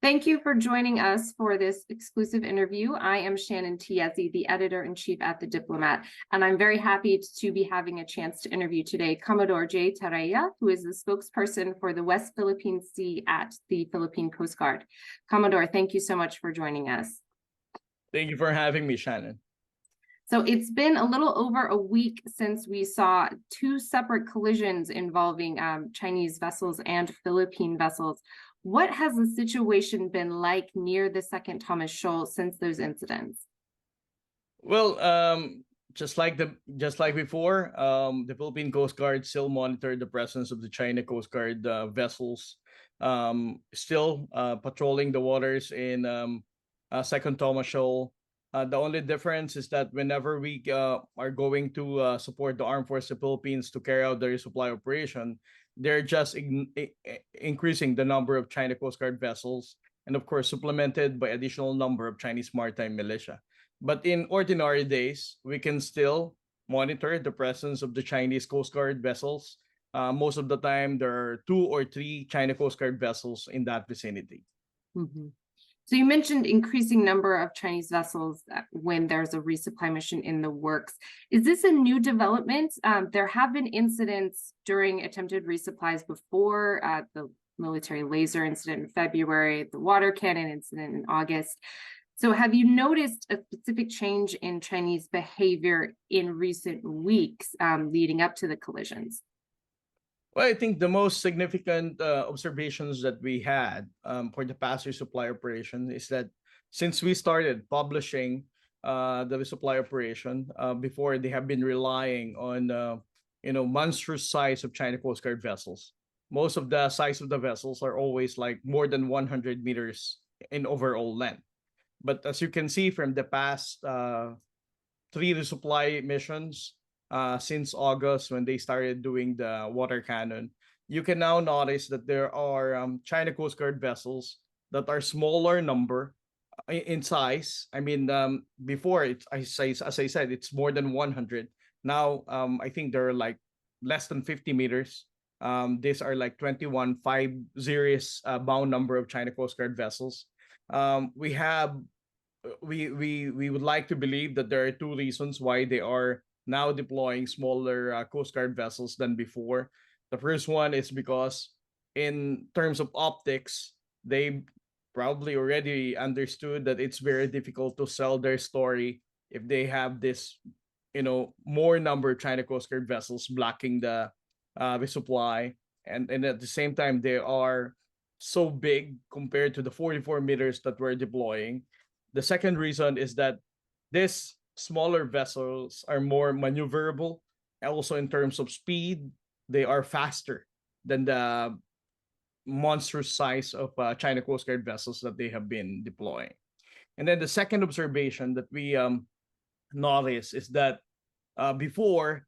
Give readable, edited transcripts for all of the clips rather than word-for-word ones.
Thank you for joining us for this exclusive interview. I am Shannon Tiezi, the editor-in-chief at The Diplomat, and I'm very happy to be having a chance to interview today Commodore Jay Tarriela, who is the spokesperson for the West Philippine Sea at the Philippine Coast Guard. Commodore, thank you so much for joining us. Thank you for having me, Shannon. So it's been a little over a week since we saw two separate collisions involving Chinese vessels and Philippine vessels. What has the situation been like near the Second Thomas Shoal since those incidents? Well, just like before, the Philippine Coast Guard still monitored the presence of the China Coast Guard vessels, still patrolling the waters in Second Thomas Shoal. The only difference is that whenever we are going to support the Armed Forces of the Philippines to carry out the resupply operation, they're just increasing the number of China Coast Guard vessels, and of course supplemented by additional number of Chinese maritime militia. But in ordinary days, we can still monitor the presence of the Chinese Coast Guard vessels. Most of the time, there are 2 or 3 China Coast Guard vessels in that vicinity. Mm-hmm. So you mentioned increasing number of Chinese vessels when there's a resupply mission in the works. Is this a new development? There have been incidents during attempted resupplies before, the military laser incident in February, the water cannon incident in August. So have you noticed a specific change in Chinese behavior in recent weeks leading up to the collisions? Well, I think the most significant observations that we had for the past resupply operation is that since we started publishing the resupply operation, before they have been relying on monstrous size of China Coast Guard vessels. Most of the size of the vessels are always like more than 100 meters in overall length. But as you can see from the past 3 resupply missions, since August when they started doing the water cannon, you can now notice that there are China Coast Guard vessels that are smaller number in size. I mean, before it, as I said, it's more than 100. Now, I think they're like less than 50 meters. These are like 21.5 series bound number of China Coast Guard vessels. We would like to believe that there are 2 reasons why they are now deploying smaller Coast Guard vessels than before. The first one is because in terms of optics, they probably already understood that it's very difficult to sell their story if they have this, more number of China Coast Guard vessels blocking the resupply. And at the same time, they are so big compared to the 44 meters that we're deploying. The second reason is that this smaller vessels are more maneuverable. Also, in terms of speed, they are faster than the monstrous size of China Coast Guard vessels that they have been deploying. And then the second observation that we notice is that before,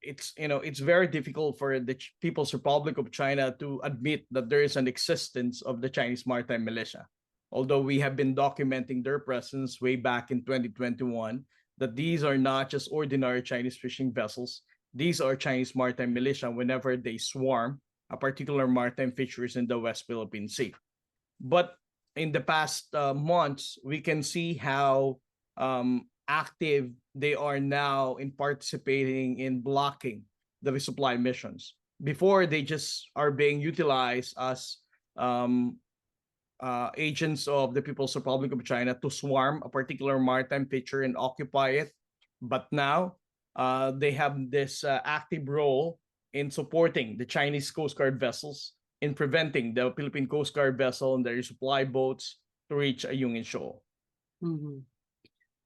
it's very difficult for the People's Republic of China to admit that there is an existence of the Chinese maritime militia. Although we have been documenting their presence way back in 2021, that these are not just ordinary Chinese fishing vessels. These are Chinese maritime militia whenever they swarm a particular maritime fisheries in the West Philippine Sea. But in the past months, we can see how active they are now in participating in blocking the resupply missions. Before, they just are being utilized as agents of the People's Republic of China to swarm a particular maritime feature and occupy it. But now they have this active role in supporting the Chinese Coast Guard vessels in preventing the Philippine Coast Guard vessel and their supply boats to reach Ayungin Shoal. Mm-hmm.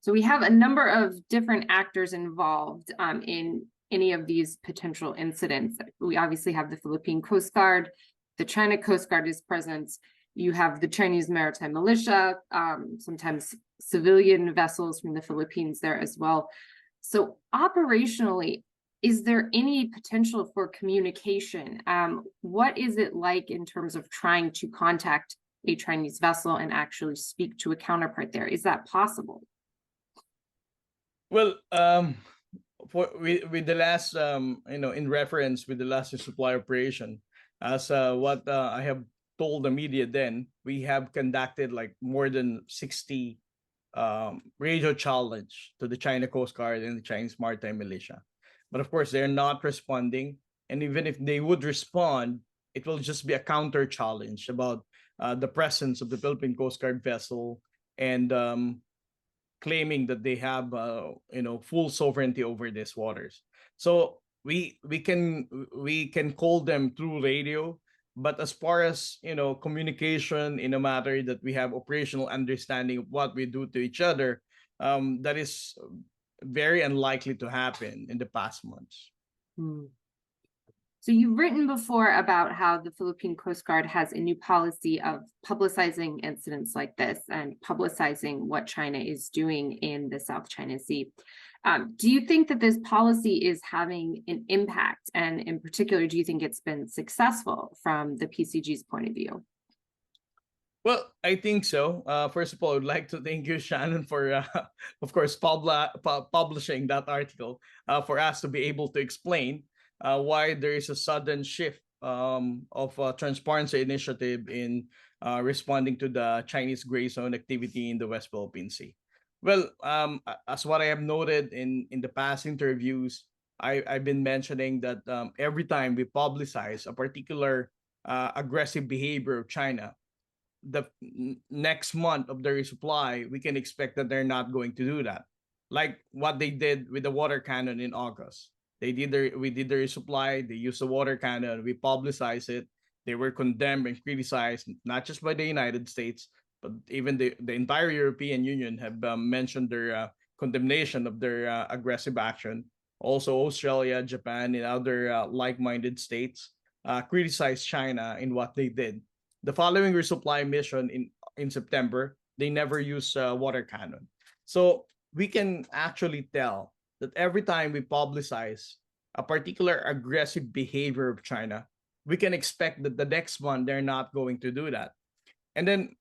So we have a number of different actors involved in any of these potential incidents. We obviously have the Philippine Coast Guard, the China Coast Guard is present. You have the Chinese maritime militia, sometimes civilian vessels from the Philippines there as well. So operationally, is there any potential for communication? What is it like in terms of trying to contact a Chinese vessel and actually speak to a counterpart there? Is that possible? Well, with the last, in reference with the last supply operation, as what I have told the media then, we have conducted like more than 60 radio challenge to the China Coast Guard and the Chinese Maritime Militia. But of course, they're not responding. And even if they would respond, it will just be a counter challenge about the presence of the Philippine Coast Guard vessel and claiming that they have full sovereignty over these waters. So we can call them through radio, but as far as communication in a matter that we have operational understanding of what we do to each other, that is very unlikely to happen in the past months. So you've written before about how the Philippine Coast Guard has a new policy of publicizing incidents like this and publicizing what China is doing in the South China Sea. Do you think that this policy is having an impact? And in particular, do you think it's been successful from the PCG's point of view? Well, I think so. First of all, I'd like to thank you, Shannon, for, of course, publishing that article for us to be able to explain why there is a sudden shift of transparency initiative in responding to the Chinese gray zone activity in the West Philippine Sea. Well, as what I have noted in the past interviews, I've been mentioning that every time we publicize a particular aggressive behavior of China, the next month of the resupply, we can expect that they're not going to do that. Like what they did with the water cannon in August. We did the resupply, they used the water cannon, we publicized it. They were condemned and criticized, not just by the United States, but even the entire European Union have mentioned their condemnation of their aggressive action. Also, Australia, Japan, and other like-minded states criticized China in what they did. The following resupply mission in September, they never used water cannon. So we can actually tell that every time we publicize a particular aggressive behavior of China, we can expect that the next one, they're not going to do that. And then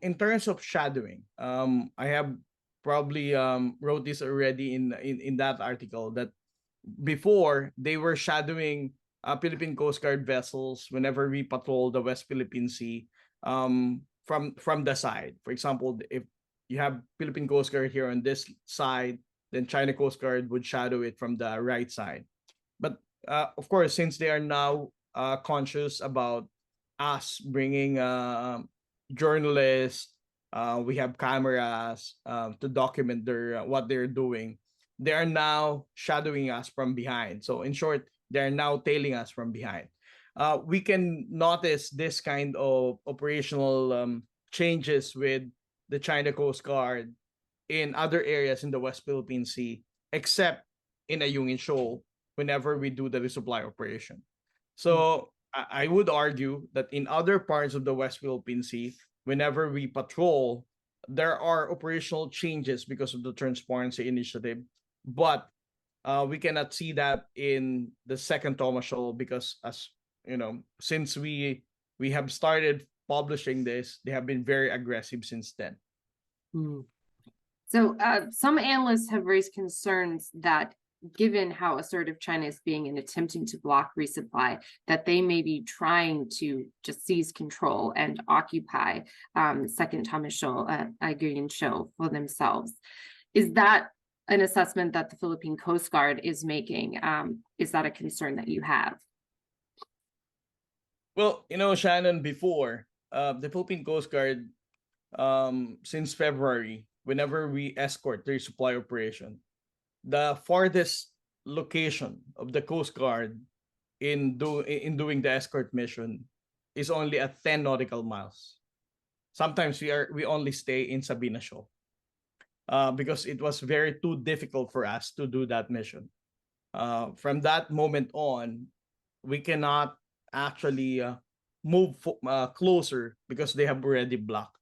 in terms of shadowing, I have probably wrote this already in that article that before they were shadowing Philippine Coast Guard vessels whenever we patrol the West Philippine Sea from the side. For example, if you have Philippine Coast Guard here on this side, then China Coast Guard would shadow it from the right side. But of course, since they are now conscious about us bringing journalists, we have cameras to document what they're doing. They are now shadowing us from behind. So in short, they're now tailing us from behind. We can notice this kind of operational changes with the China Coast Guard in other areas in the West Philippine Sea, except in Ayungin Shoal, whenever we do the resupply operation. So I would argue that in other parts of the West Philippine Sea, whenever we patrol, there are operational changes because of the transparency initiative, but we cannot see that in the Second Thomas Shoal because, as you know, since we have started publishing this, they have been very aggressive since then. So some analysts have raised concerns that given how assertive China is being in attempting to block resupply, that they may be trying to just seize control and occupy Second Thomas Shoal, Ayungin Shoal for themselves. Is that an assessment that the Philippine Coast Guard is making? Is that a concern that you have? Well, Shannon, before the Philippine Coast Guard, since February, whenever we escort their supply operation, the farthest location of the Coast Guard in doing the escort mission is only at 10 nautical miles. Sometimes we only stay in Sabina Shoal because it was too difficult for us to do that mission. From that moment on, we cannot actually move closer because they have already blocked.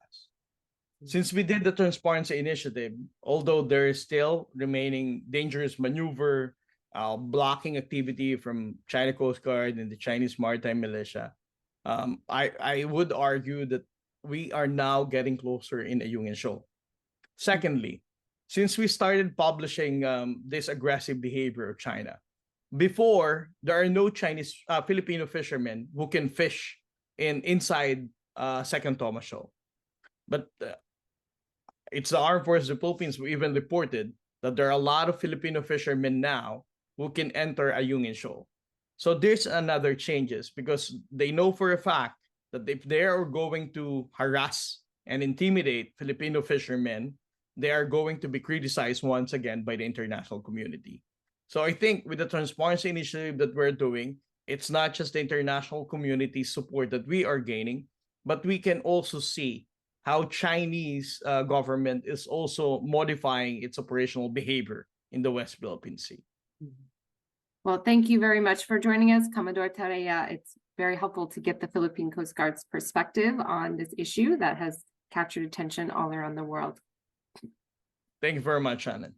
Since we did the transparency initiative, although there is still remaining dangerous maneuver, blocking activity from China Coast Guard and the Chinese Maritime Militia, I would argue that we are now getting closer in Ayungin Shoal. Secondly, since we started publishing this aggressive behavior of China, before there are no Filipino fishermen who can fish inside Second Thomas Shoal. But it's the Armed Forces of the Philippines who even reported that there are a lot of Filipino fishermen now who can enter Ayungin Shoal. So there's another changes because they know for a fact that if they are going to harass and intimidate Filipino fishermen, they are going to be criticized once again by the international community. So I think with the transparency initiative that we're doing, it's not just the international community support that we are gaining, but we can also see how Chinese government is also modifying its operational behavior in the West Philippine Sea. Well, thank you very much for joining us, Commodore Tarriela. It's very helpful to get the Philippine Coast Guard's perspective on this issue that has captured attention all around the world. Thank you very much, Shannon.